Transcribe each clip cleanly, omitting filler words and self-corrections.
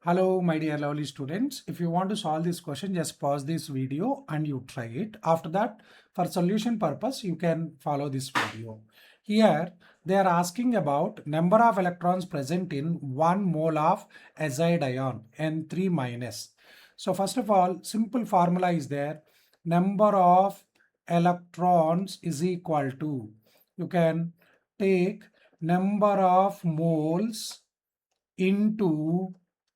Hello, my dear lovely students. If you want to solve this question, just pause this video and you try it. After that, for solution purpose, you can follow this video. Here, they are asking about number of electrons present in 1 mole of azide ion, N3 minus. So first of all, simple formula is there. Number of electrons is equal to, you can take number of moles into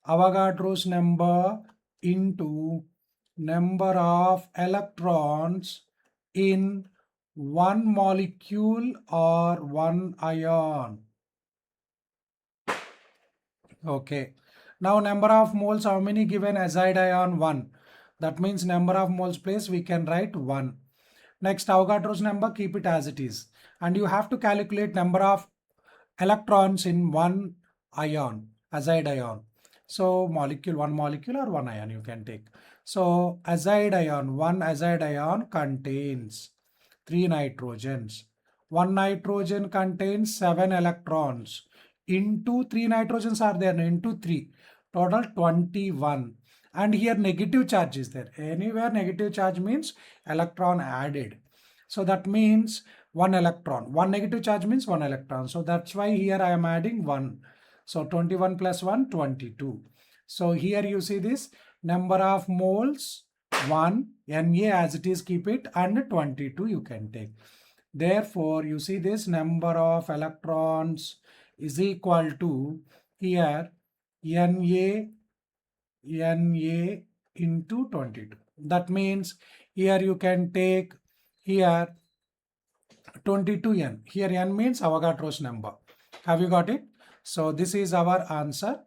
Avogadro's number into number of electrons in one molecule or one ion. Okay. Now number of moles, how many given? Azide ion 1. That means number of moles place we can write 1. Next, Avogadro's number, keep it as it is. And you have to calculate number of electrons in one ion, azide ion. So molecule, one molecule or one ion you can take. So azide ion, one azide ion contains 3 nitrogens. One nitrogen contains 7 electrons. Into 3 nitrogens are there, into 3. Total 21. And here negative charge is there. Anywhere negative charge means electron added. So that means 1 electron. 1 negative charge means 1 electron. So that's why here I am adding 1. So 21 plus 1, 22. So here you see this number of moles 1, Na as it is keep it, and 22 you can take. Therefore, you see this number of electrons is equal to here Na into 22. That means here you can take here 22N. Here N means Avogadro's number. Have you got it? So this is our answer.